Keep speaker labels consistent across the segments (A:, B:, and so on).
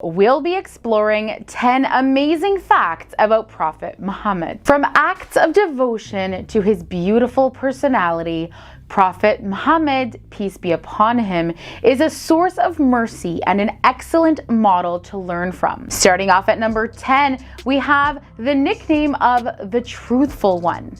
A: We'll be exploring 10 amazing facts about Prophet Muhammad. From acts of devotion to his beautiful personality, Prophet Muhammad, peace be upon him, is a source of mercy and an excellent model to learn from. Starting off at number 10, we have the nickname of the Truthful One.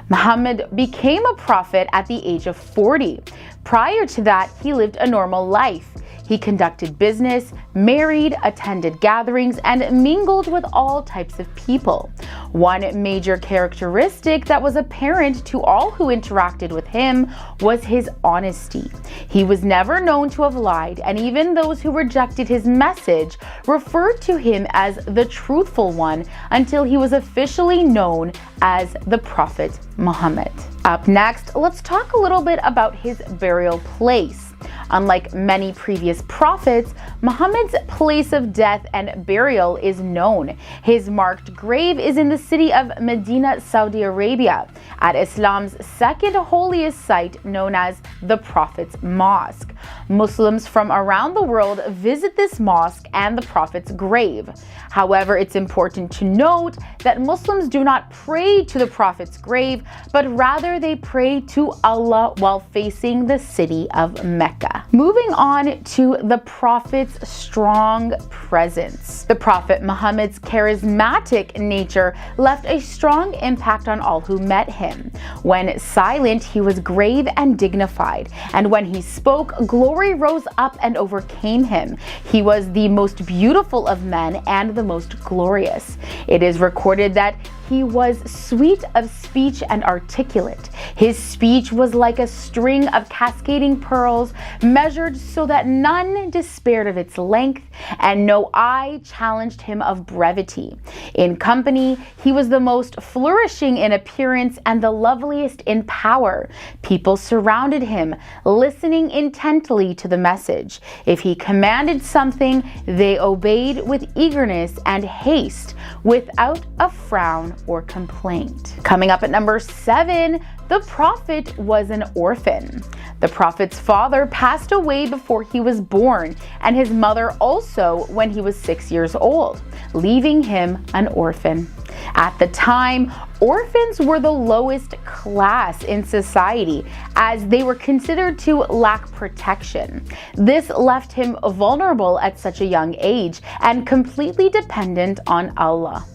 A: Muhammad became a prophet at the age of 40. Prior to that, he lived a normal life. He conducted business, married, attended gatherings, and mingled with all types of people. One major characteristic that was apparent to all who interacted with him was his honesty. He was never known to have lied, and even those who rejected his message referred to him as the Truthful One until he was officially known as the Prophet Muhammad. Up next, let's talk a little bit about his burial place. Unlike many previous prophets, Muhammad's place of death and burial is known. His marked grave is in the city of Medina, Saudi Arabia, at Islam's second holiest site known as the Prophet's Mosque. Muslims from around the world visit this mosque and the Prophet's grave. However, it's important to note that Muslims do not pray to the Prophet's grave, but rather they pray to Allah while facing the city of Mecca. Moving on to the Prophet's strong presence. The Prophet Muhammad's charismatic nature left a strong impact on all who met him. When silent, he was grave and dignified, and when he spoke, glory rose up and overcame him. He was the most beautiful of men and the most glorious. It is recorded that he was sweet of speech and articulate. His speech was like a string of cascading pearls, measured so that none despaired of its length, and no eye challenged him of brevity. In company, he was the most flourishing in appearance and the loveliest in power. People surrounded him, listening intently to the message. If he commanded something, they obeyed with eagerness and haste, without a frown or complaint. Coming up at number 7, the Prophet was an orphan. The Prophet's father passed away before he was born, and his mother also when he was 6 years old, leaving him an orphan. At the time, orphans were the lowest class in society as they were considered to lack protection. This left him vulnerable at such a young age and completely dependent on Allah.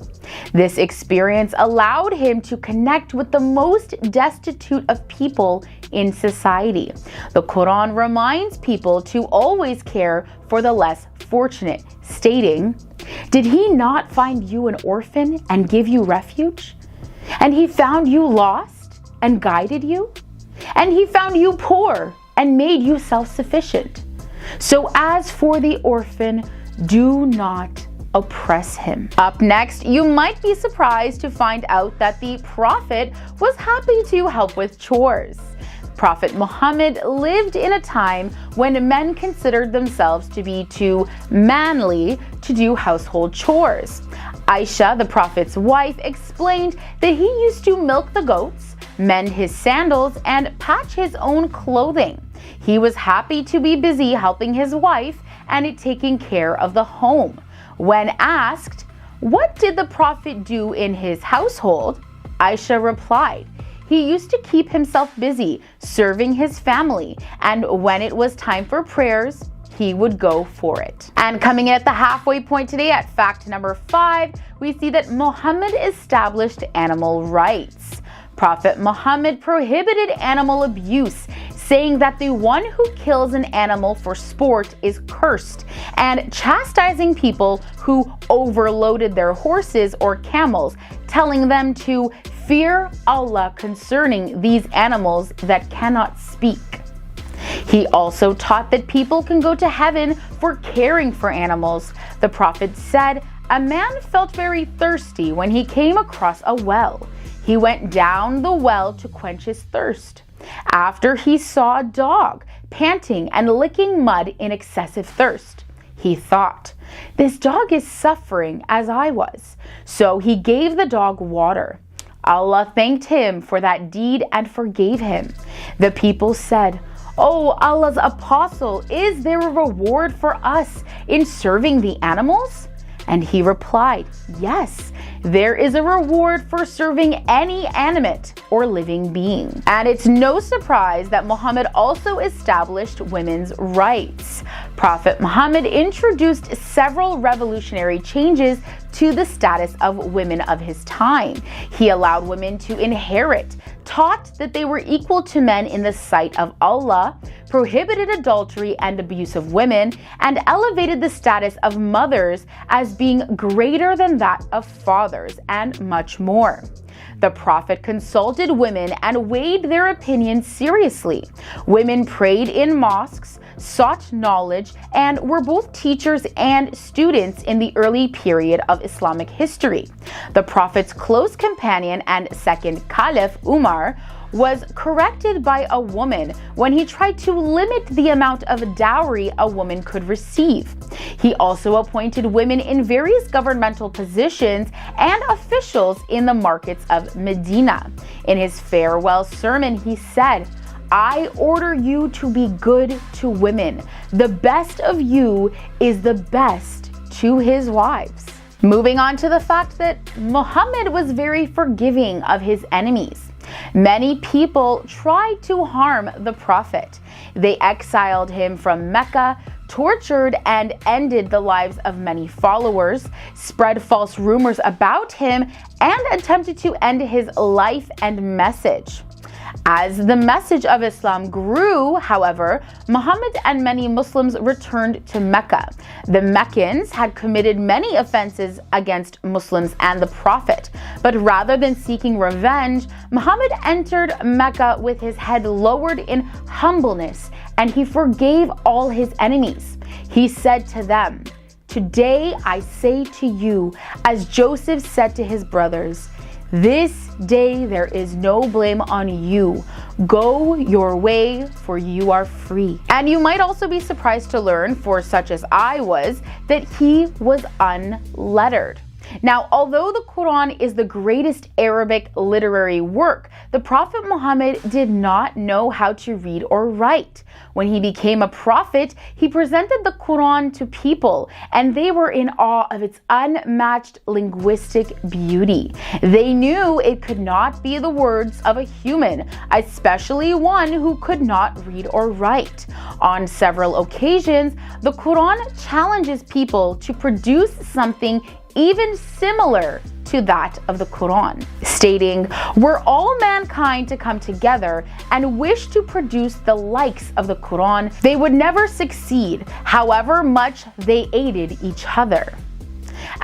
A: This experience allowed him to connect with the most destitute of people in society. The Quran reminds people to always care for the less fortunate, stating, "Did he not find you an orphan and give you refuge? And he found you lost and guided you? And he found you poor and made you self-sufficient. So as for the orphan, do not oppress him." Up next, you might be surprised to find out that the Prophet was happy to help with chores. Prophet Muhammad lived in a time when men considered themselves to be too manly to do household chores. Aisha, the Prophet's wife, explained that he used to milk the goats, mend his sandals, and patch his own clothing. He was happy to be busy helping his wife and taking care of the home. When asked, what did the Prophet do in his household? Aisha replied, he used to keep himself busy serving his family, and when it was time for prayers, he would go for it. And coming in at the halfway point today at fact number 5, we see that Muhammad established animal rights. Prophet Muhammad prohibited animal abuse, saying that the one who kills an animal for sport is cursed, and chastising people who overloaded their horses or camels, telling them to fear Allah concerning these animals that cannot speak. He also taught that people can go to heaven for caring for animals. The Prophet said, "A man felt very thirsty when he came across a well. He went down the well to quench his thirst. After he saw a dog panting and licking mud in excessive thirst, he thought, this dog is suffering as I was. So he gave the dog water. Allah thanked him for that deed and forgave him. The people said, "Oh, Allah's apostle, is there a reward for us in serving the animals?" And he replied, "Yes, there is a reward for serving any animate or living being." And it's no surprise that Muhammad also established women's rights. Prophet Muhammad introduced several revolutionary changes to the status of women of his time. He allowed women to inherit, taught that they were equal to men in the sight of Allah, prohibited adultery and abuse of women, and elevated the status of mothers as being greater than that of fathers, and much more. The Prophet consulted women and weighed their opinions seriously. Women prayed in mosques, sought knowledge, and were both teachers and students in the early period of Islamic history. The Prophet's close companion and second Caliph, Umar, was corrected by a woman when he tried to limit the amount of dowry a woman could receive. He also appointed women in various governmental positions and officials in the markets of Medina. In his farewell sermon, he said, "I order you to be good to women. The best of you is the best to his wives." Moving on to the fact that Muhammad was very forgiving of his enemies. Many people tried to harm the Prophet. They exiled him from Mecca, tortured and ended the lives of many followers, spread false rumors about him, and attempted to end his life and message. As the message of Islam grew, however, Muhammad and many Muslims returned to Mecca. The Meccans had committed many offenses against Muslims and the Prophet, but rather than seeking revenge, Muhammad entered Mecca with his head lowered in humbleness, and he forgave all his enemies. He said to them, "Today I say to you, as Joseph said to his brothers, this day there is no blame on you. Go your way, for you are free." And you might also be surprised to learn, for such as I was, that he was unlettered. Now, although the Quran is the greatest Arabic literary work, the Prophet Muhammad did not know how to read or write. When he became a prophet, he presented the Quran to people, and they were in awe of its unmatched linguistic beauty. They knew it could not be the words of a human, especially one who could not read or write. On several occasions, the Quran challenges people to produce something even similar to that of the Quran, stating, "Were all mankind to come together and wish to produce the likes of the Quran, they would never succeed, however much they aided each other."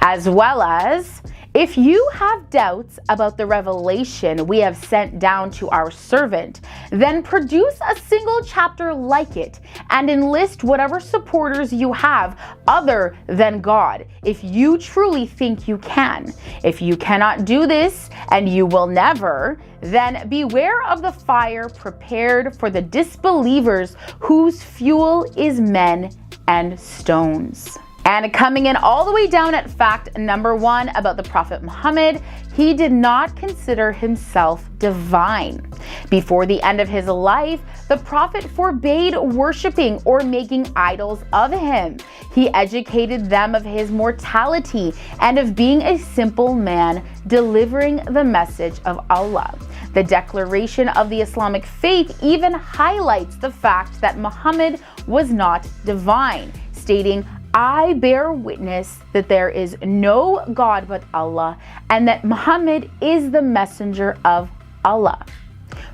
A: As well as, "If you have doubts about the revelation we have sent down to our servant, then produce a single chapter like it and enlist whatever supporters you have other than God, if you truly think you can. If you cannot do this, and you will never, then beware of the fire prepared for the disbelievers whose fuel is men and stones." And coming in all the way down at fact number 1 about the Prophet Muhammad, he did not consider himself divine. Before the end of his life, the Prophet forbade worshiping or making idols of him. He educated them of his mortality and of being a simple man delivering the message of Allah. The declaration of the Islamic faith even highlights the fact that Muhammad was not divine, stating, "I bear witness that there is no God but Allah, and that Muhammad is the messenger of Allah."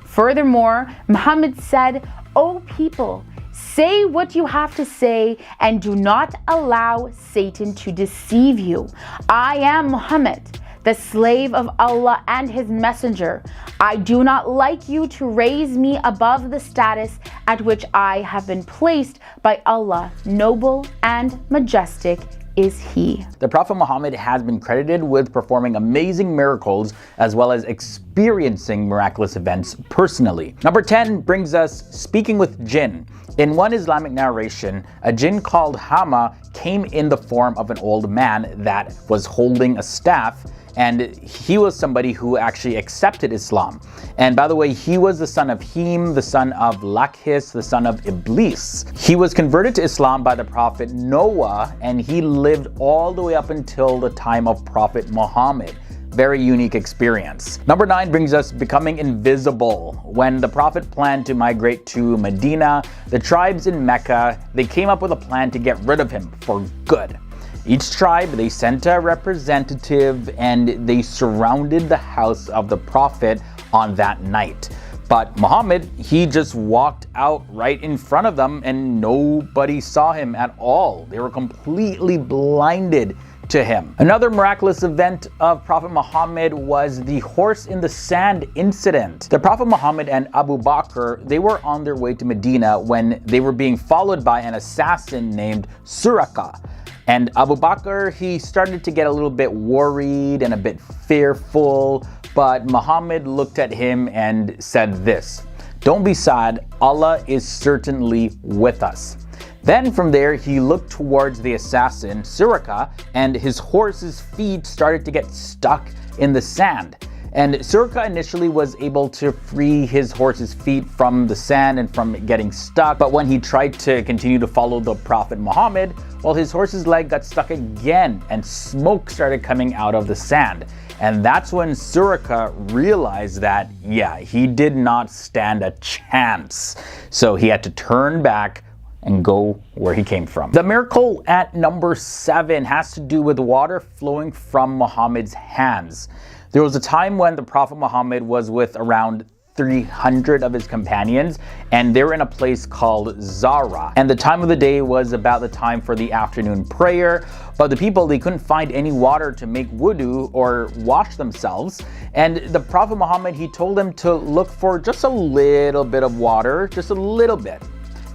A: Furthermore, Muhammad said, "O people, say what you have to say and do not allow Satan to deceive you. I am Muhammad, the slave of Allah and his messenger. I do not like you to raise me above the status at which I have been placed by Allah. Noble and majestic is he."
B: The Prophet Muhammad has been credited with performing amazing miracles as well as experiencing miraculous events personally. Number 10 brings us speaking with jinn. In one Islamic narration, a jinn called Hama came in the form of an old man that was holding a staff, and he was somebody who actually accepted Islam. And by the way, he was the son of Hem, the son of Lakhis, the son of Iblis. He was converted to Islam by the prophet Noah, and he lived all the way up until the time of Prophet Muhammad. Very unique experience. Number 9 brings us becoming invisible. When the prophet planned to migrate to Medina, the tribes in Mecca, they came up with a plan to get rid of him for good. Each tribe, they sent a representative and they surrounded the house of the prophet on that night. But Muhammad, he just walked out right in front of them and nobody saw him at all. They were completely blinded to him. Another miraculous event of Prophet Muhammad was the horse in the sand incident. The Prophet Muhammad and Abu Bakr, they were on their way to Medina when they were being followed by an assassin named Suraka. And Abu Bakr, he started to get a little bit worried and a bit fearful, but Muhammad looked at him and said this, "Don't be sad, Allah is certainly with us." Then from there, he looked towards the assassin, Suraka, and his horse's feet started to get stuck in the sand. And Suraka initially was able to free his horse's feet from the sand and from getting stuck, but when he tried to continue to follow the Prophet Muhammad, well, his horse's leg got stuck again and smoke started coming out of the sand. And that's when Suraka realized that, yeah, he did not stand a chance. So he had to turn back and go where he came from. The miracle at number 7 has to do with water flowing from Muhammad's hands. There was a time when the Prophet Muhammad was with around 300 of his companions, and they were in a place called Zara. And the time of the day was about the time for the afternoon prayer, but the people, they couldn't find any water to make wudu or wash themselves. And the Prophet Muhammad, he told them to look for just a little bit of water, just a little bit.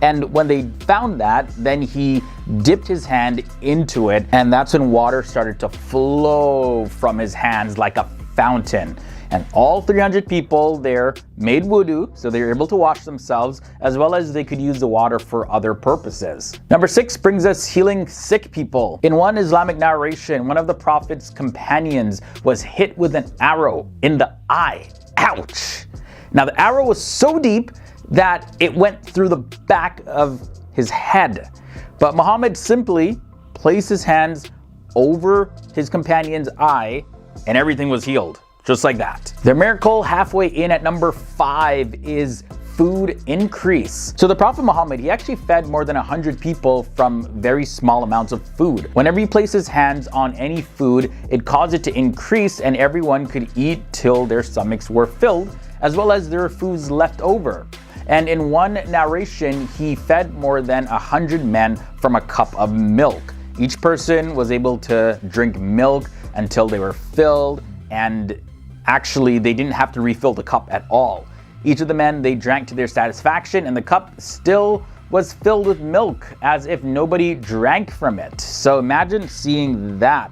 B: And when they found that, then he dipped his hand into it, and that's when water started to flow from his hands like a fountain. And all 300 people there made wudu, so they were able to wash themselves, as well as they could use the water for other purposes. Number 6 brings us healing sick people. In one Islamic narration, one of the Prophet's companions was hit with an arrow in the eye. Ouch! Now the arrow was so deep that it went through the back of his head. But Muhammad simply placed his hands over his companion's eye and everything was healed, just like that. The miracle halfway in at number 5 is food increase. So the Prophet Muhammad, he actually fed more than 100 people from very small amounts of food. Whenever he placed his hands on any food, it caused it to increase and everyone could eat till their stomachs were filled, as well as there were foods left over. And in one narration, he fed more than 100 men from a cup of milk. Each person was able to drink milk until they were filled, and actually they didn't have to refill the cup at all. Each of the men, they drank to their satisfaction, and the cup still was filled with milk as if nobody drank from it. So imagine seeing that.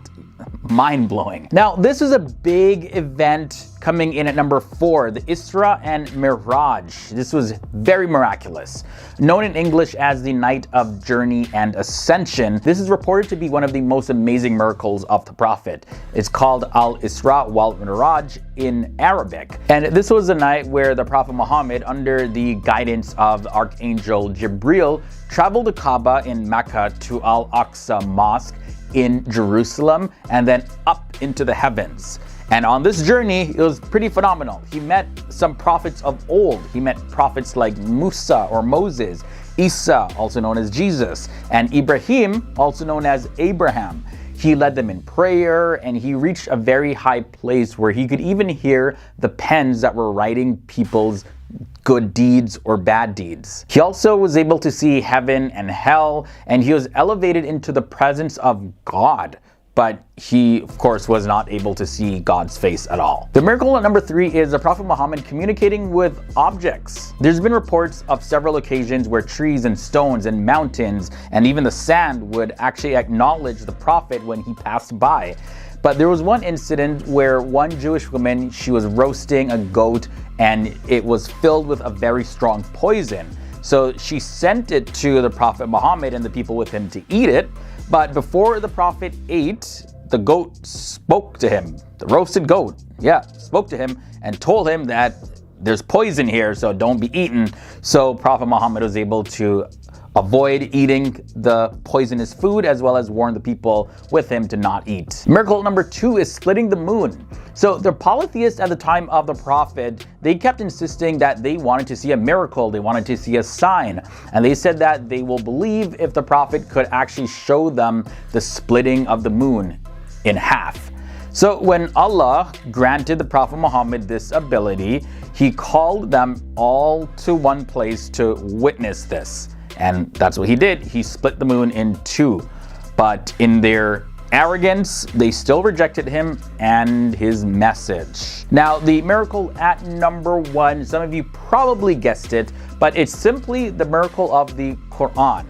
B: Mind-blowing. Now, this is a big event coming in at number 4, the Isra and Miraj. This was very miraculous. Known in English as the Night of Journey and Ascension, this is reported to be one of the most amazing miracles of the Prophet. It's called Al-Isra wal Miraj in Arabic. And this was a night where the Prophet Muhammad, under the guidance of Archangel Jibril, traveled to Kaaba in Mecca to Al-Aqsa Mosque in Jerusalem and then up into the heavens. And on this journey, it was pretty phenomenal. He met some prophets of old. He met prophets like Musa or Moses, Isa, also known as Jesus, and Ibrahim, also known as Abraham. He led them in prayer, and he reached a very high place where he could even hear the pens that were writing people's good deeds or bad deeds. He also was able to see heaven and hell, and he was elevated into the presence of God. But he, of course, was not able to see God's face at all. The miracle at number 3 is the Prophet Muhammad communicating with objects. There's been reports of several occasions where trees and stones and mountains and even the sand would actually acknowledge the Prophet when he passed by. But there was one incident where one Jewish woman, she was roasting a goat and it was filled with a very strong poison. So she sent it to the Prophet Muhammad and the people with him to eat it. But before the Prophet ate, the goat spoke to him. The roasted goat, spoke to him and told him that there's poison here, so don't be eaten. So Prophet Muhammad was able to avoid eating the poisonous food, as well as warn the people with him to not eat. Miracle number 2 is splitting the moon. So the polytheists at the time of the Prophet, they kept insisting that they wanted to see a miracle, they wanted to see a sign. And they said that they will believe if the Prophet could actually show them the splitting of the moon in half. So when Allah granted the Prophet Muhammad this ability, he called them all to one place to witness this. And that's what he did. He split the moon in two. But in their arrogance, they still rejected him and his message. Now, the miracle at number 1, some of you probably guessed it, but it's simply the miracle of the Quran.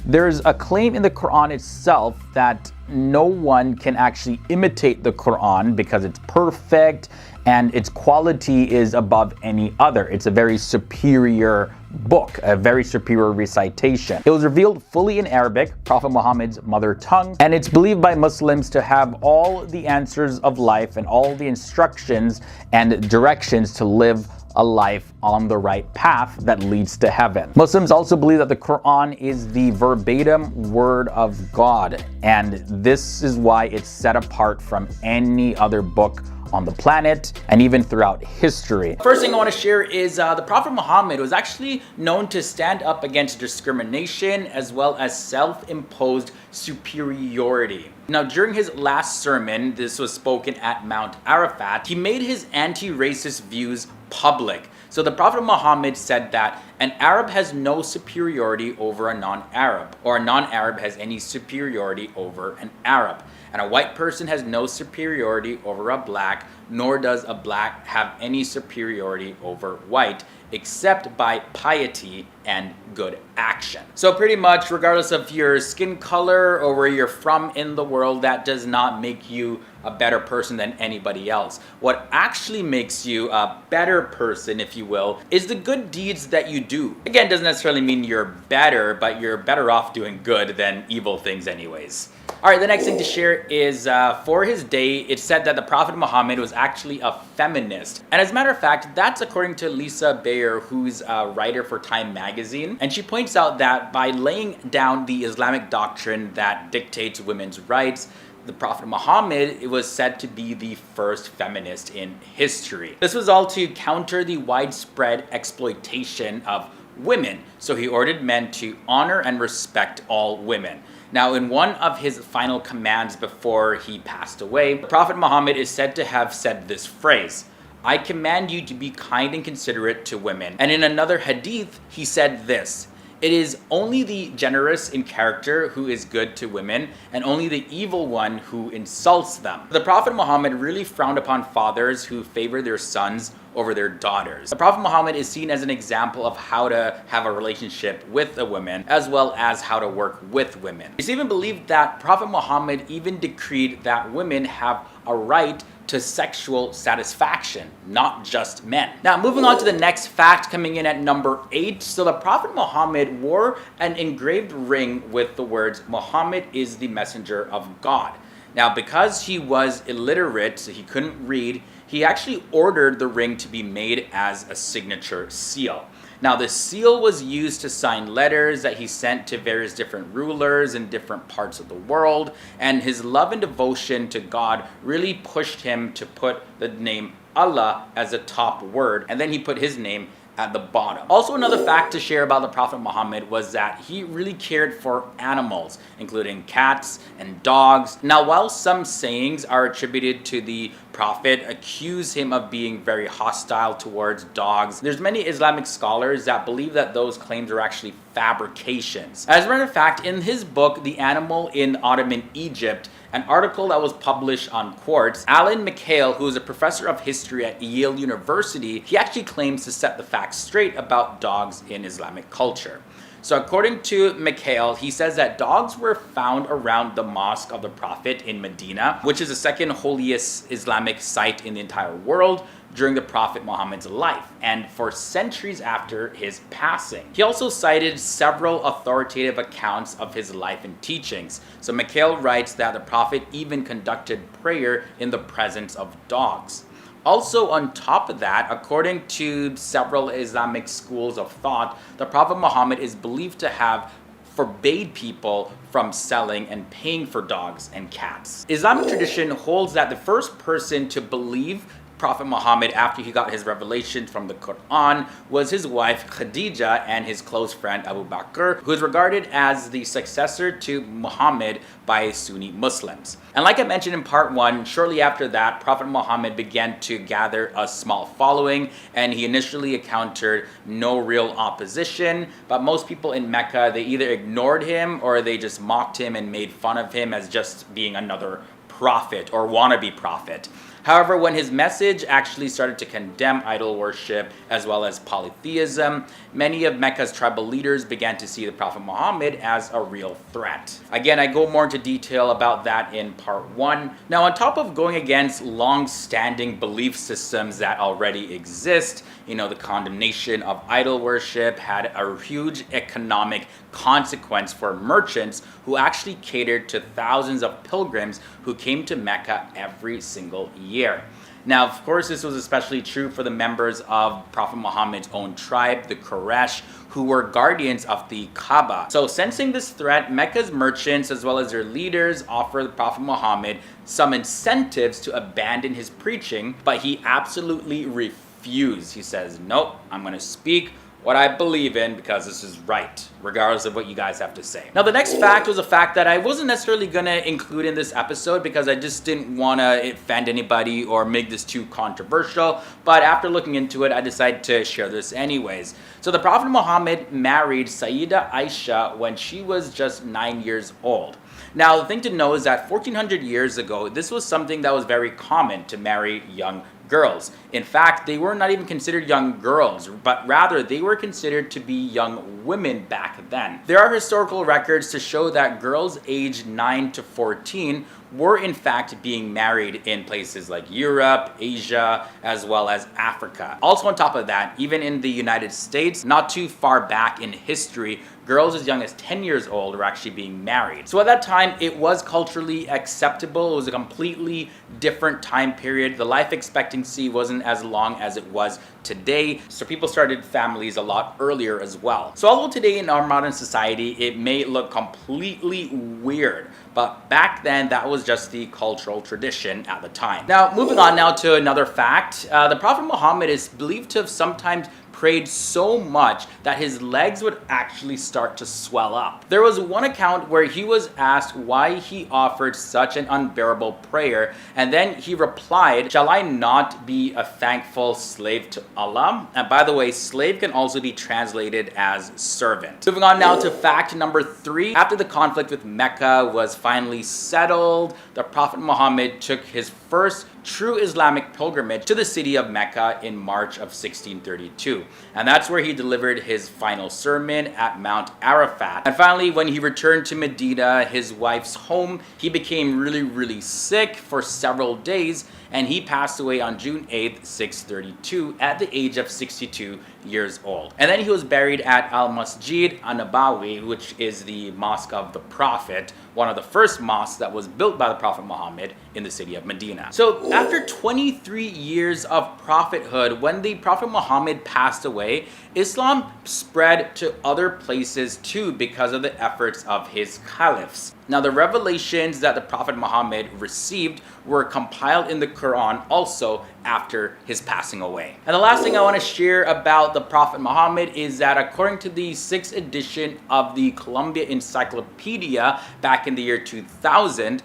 B: There's a claim in the Quran itself that no one can actually imitate the Quran because it's perfect and its quality is above any other. It's a very superior book, a very superior recitation. It was revealed fully in Arabic, Prophet Muhammad's mother tongue, and it's believed by Muslims to have all the answers of life and all the instructions and directions to live a life on the right path that leads to heaven. Muslims also believe that the Quran is the verbatim word of God, and this is why it's set apart from any other book on the planet and even throughout history. First thing I want to share is the Prophet Muhammad was actually known to stand up against discrimination as well as self-imposed superiority. Now, during his last sermon, this was spoken at Mount Arafat, he made his anti-racist views public. So the Prophet Muhammad said that an Arab has no superiority over a non-Arab, or a non-Arab has any superiority over an Arab. And a white person has no superiority over a black, nor does a black have any superiority over white, except by piety and good action. So pretty much, regardless of your skin color or where you're from in the world, that does not make you a better person than anybody else. What actually makes you a better person, if you will, is the good deeds that you do. Again, doesn't necessarily mean you're better, but you're better off doing good than evil things anyways. All right, the next thing to share is for his day, it said that the Prophet Muhammad was actually a feminist. And as a matter of fact, that's according to Lisa Bayer, who's a writer for Time magazine. And she points out that by laying down the Islamic doctrine that dictates women's rights, the Prophet Muhammad was said to be the first feminist in history. This was all to counter the widespread exploitation of women. So he ordered men to honor and respect all women. Now, in one of his final commands before he passed away, the Prophet Muhammad is said to have said this phrase, "I command you to be kind and considerate to women." And in another hadith, he said this, "It is only the generous in character who is good to women, and only the evil one who insults them." The Prophet Muhammad really frowned upon fathers who favor their sons over their daughters. The Prophet Muhammad is seen as an example of how to have a relationship with a woman, as well as how to work with women. It's even believed that Prophet Muhammad even decreed that women have a right to sexual satisfaction, not just men. Now, moving on to the next fact, coming in at number 8. So the Prophet Muhammad wore an engraved ring with the words, "Muhammad is the messenger of God." Now, because he was illiterate, so he couldn't read, he actually ordered the ring to be made as a signature seal. Now, the seal was used to sign letters that he sent to various different rulers in different parts of the world, and his love and devotion to God really pushed him to put the name Allah as a top word, and then he put his name at the bottom. Also, another fact to share about the Prophet Muhammad was that he really cared for animals, including cats and dogs. Now, while some sayings are attributed to the Prophet accuse him of being very hostile towards dogs, there's many Islamic scholars that believe that those claims are actually fabrications. As a matter of fact, in his book, The Animal in Ottoman Egypt, an article that was published on Quartz, Alan McHale, who is a professor of history at Yale University, he actually claims to set the facts straight about dogs in Islamic culture. So according to Mikhail, he says that dogs were found around the mosque of the Prophet in Medina, which is the second holiest Islamic site in the entire world, during the Prophet Muhammad's life and for centuries after his passing. He also cited several authoritative accounts of his life and teachings. So Mikhail writes that the Prophet even conducted prayer in the presence of dogs. Also, on top of that, according to several Islamic schools of thought, the Prophet Muhammad is believed to have forbade people from selling and paying for dogs and cats. Islamic tradition holds that the first person to believe Prophet Muhammad after he got his revelation from the Quran was his wife Khadija and his close friend Abu Bakr, who is regarded as the successor to Muhammad by Sunni Muslims. And like I mentioned in part 1, shortly after that, Prophet Muhammad began to gather a small following, and he initially encountered no real opposition, but most people in Mecca, they either ignored him or they just mocked him and made fun of him as just being another prophet or wannabe prophet. However, when his message actually started to condemn idol worship as well as polytheism, many of Mecca's tribal leaders began to see the Prophet Muhammad as a real threat. Again, I go more into detail about that in part 1. Now, on top of going against long-standing belief systems that already exist, the condemnation of idol worship had a huge economic consequence for merchants who actually catered to thousands of pilgrims who came to Mecca every single year. Now, of course, this was especially true for the members of Prophet Muhammad's own tribe, the Quraish, who were guardians of the Kaaba. So sensing this threat, Mecca's merchants as well as their leaders offered the Prophet Muhammad some incentives to abandon his preaching, but he absolutely refused. He says, nope, I'm going to speak what I believe in because this is right, regardless of what you guys have to say. Now, the next fact was a fact that I wasn't necessarily going to include in this episode because I just didn't want to offend anybody or make this too controversial. But after looking into it, I decided to share this anyways. So the Prophet Muhammad married Sayyida Aisha when she was just 9 years old. Now, the thing to know is that 1400 years ago, this was something that was very common to marry young girls. In fact, they were not even considered young girls, but rather they were considered to be young women back then. There are historical records to show that girls aged 9 to 14 were in fact being married in places like Europe, Asia, as well as Africa. Also on top of that, even in the United States, not too far back in history, girls as young as 10 years old were actually being married. So at that time, it was culturally acceptable. It was a completely different time period. The life expectancy wasn't as long as it was today, so people started families a lot earlier as well. So although today in our modern society, it may look completely weird, but back then that was just the cultural tradition at the time. Now, moving on now to another fact, the Prophet Muhammad is believed to have sometimes prayed so much that his legs would actually start to swell up. There was one account where he was asked why he offered such an unbearable prayer, and then he replied, "Shall I not be a thankful slave to Allah?" And by the way, slave can also be translated as servant. Moving on now to fact number 3. After the conflict with Mecca was finally settled, the Prophet Muhammad took his first true Islamic pilgrimage to the city of Mecca in March of 1632. And that's where he delivered his final sermon at Mount Arafat. And finally, when he returned to Medina, his wife's home, he became really sick for several days, and he passed away on June 8th, 632 at the age of 62 years old. And then he was buried at Al-Masjid An-Nabawi, which is the Mosque of the Prophet, one of the first mosques that was built by the Prophet Muhammad in the city of Medina. So after 23 years of prophethood, when the Prophet Muhammad passed away, Islam spread to other places too because of the efforts of his caliphs. Now, the revelations that the Prophet Muhammad received were compiled in the Quran also after his passing away. And the last thing I want to share about the Prophet Muhammad is that according to the 6th edition of the Columbia Encyclopedia back in the year 2000,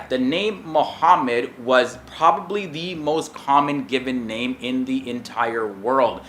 B: the name Muhammad was probably the most common given name in the entire world.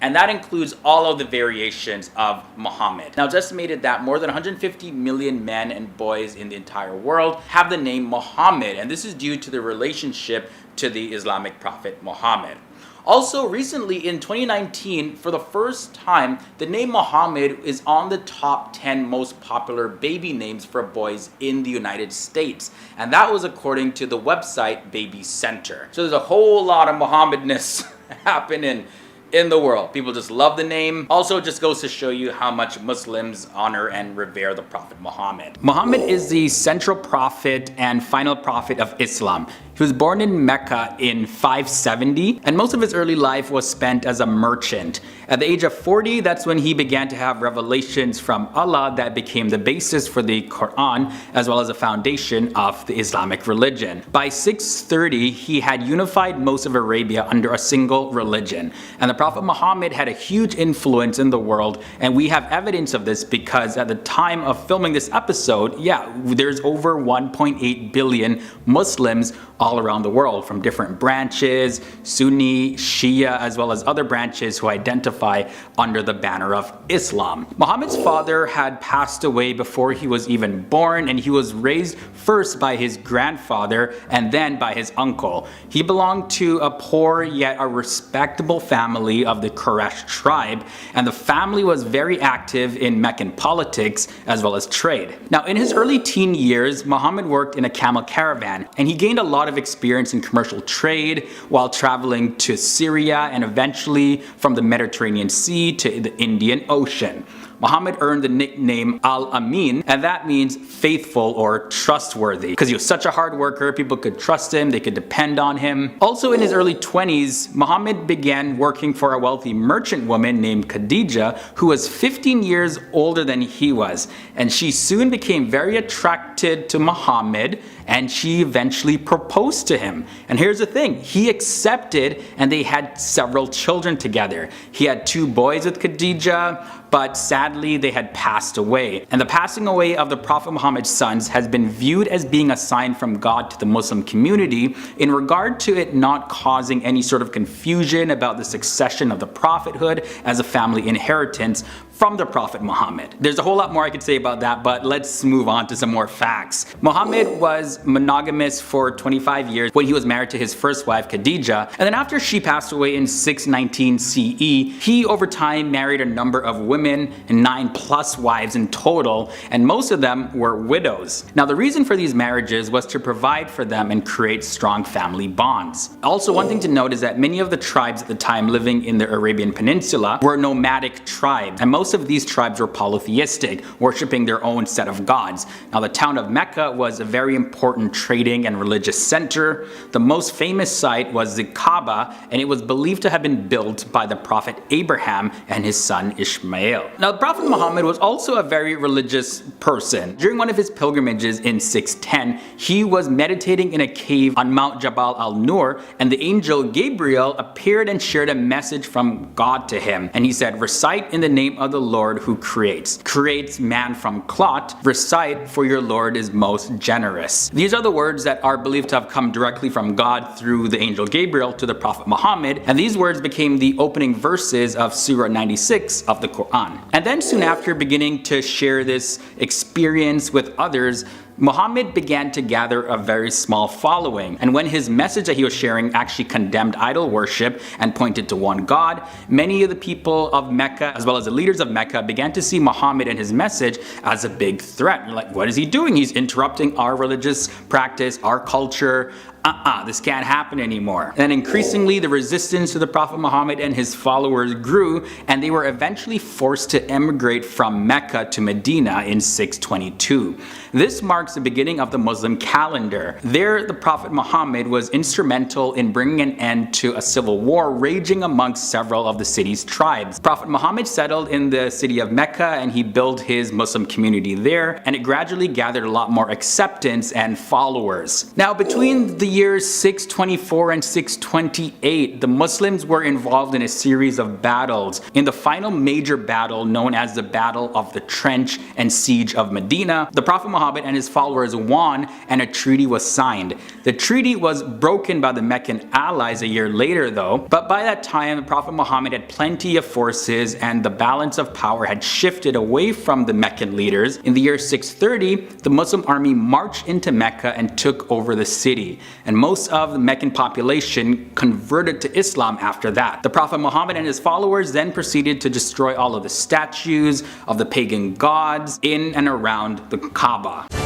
B: And that includes all of the variations of Muhammad. Now, it's estimated that more than 150 million men and boys in the entire world have the name Muhammad, and this is due to the relationship to the Islamic prophet Muhammad. Also, recently in 2019, for the first time, the name Muhammad is on the top 10 most popular baby names for boys in the United States. And that was according to the website Baby Center. So there's a whole lot of Muhammadness happening in the world. People just love the name. Also, it just goes to show you how much Muslims honor and revere the Prophet Muhammad. Muhammad is the central prophet and final prophet of Islam. He was born in Mecca in 570, and most of his early life was spent as a merchant. At the age of 40, that's when he began to have revelations from Allah that became the basis for the Quran, as well as a foundation of the Islamic religion. By 630, he had unified most of Arabia under a single religion. And the Prophet Muhammad had a huge influence in the world, and we have evidence of this because at the time of filming this episode, there's over 1.8 billion Muslims all around the world, from different branches, Sunni, Shia, as well as other branches who identify under the banner of Islam. Muhammad's father had passed away before he was even born, and he was raised first by his grandfather and then by his uncle. He belonged to a poor yet a respectable family of the Quraish tribe, and the family was very active in Meccan politics as well as trade. Now, in his early teen years, Muhammad worked in a camel caravan, and he gained a lot of experience in commercial trade while traveling to Syria and eventually from the Mediterranean Sea to the Indian Ocean. Muhammad earned the nickname Al-Amin, and that means faithful or trustworthy, because he was such a hard worker. People could trust him, they could depend on him. Also, in his early 20s, Muhammad began working for a wealthy merchant woman named Khadija, who was 15 years older than he was, and she soon became very attracted to Muhammad, and she eventually proposed to him. And here's the thing, he accepted, and they had several children together. He had 2 boys with Khadija, but sadly they had passed away. And the passing away of the Prophet Muhammad's sons has been viewed as being a sign from God to the Muslim community in regard to it not causing any sort of confusion about the succession of the prophethood as a family inheritance from the Prophet Muhammad. There's a whole lot more I could say about that, but let's move on to some more facts. Muhammad was monogamous for 25 years when he was married to his first wife, Khadija, and then after she passed away in 619 CE, he over time married a number of women, and 9+ wives in total, and most of them were widows. Now, the reason for these marriages was to provide for them and create strong family bonds. Also, one thing to note is that many of the tribes at the time living in the Arabian Peninsula were nomadic tribes, and most of these tribes were polytheistic, worshipping their own set of gods. Now, the town of Mecca was a very important trading and religious center. The most famous site was the Kaaba, and it was believed to have been built by the Prophet Abraham and his son Ishmael. Now, the Prophet Muhammad was also a very religious person. During one of his pilgrimages in 610, he was meditating in a cave on Mount Jabal al-Nur, and the angel Gabriel appeared and shared a message from God to him. And he said, "Recite in the name of the Lord who creates man from clot. Recite, for your Lord is most generous." These are the words that are believed to have come directly from God through the angel Gabriel to the Prophet Muhammad, and these words became the opening verses of Surah 96 of the Quran. And then soon after beginning to share this experience with others, Muhammad began to gather a very small following, and when his message that he was sharing actually condemned idol worship and pointed to one God, many of the people of Mecca, as well as the leaders of Mecca, began to see Muhammad and his message as a big threat. You're like, what is he doing? He's interrupting our religious practice, our culture. This can't happen anymore. And increasingly, the resistance to the Prophet Muhammad and his followers grew, and they were eventually forced to emigrate from Mecca to Medina in 622. This marks the beginning of the Muslim calendar. There, the Prophet Muhammad was instrumental in bringing an end to a civil war raging amongst several of the city's tribes. Prophet Muhammad settled in the city of Mecca, and he built his Muslim community there, and it gradually gathered a lot more acceptance and followers. Now, between the years 624 and 628, the Muslims were involved in a series of battles. In the final major battle, known as the Battle of the Trench and Siege of Medina, the Prophet Muhammad and his followers won, and a treaty was signed. The treaty was broken by the Meccan allies a year later though, but by that time the Prophet Muhammad had plenty of forces, and the balance of power had shifted away from the Meccan leaders. In the year 630, the Muslim army marched into Mecca and took over the city. and most of the Meccan population converted to Islam after that. The Prophet Muhammad and his followers then proceeded to destroy all of the statues of the pagan gods in and around the Kaaba.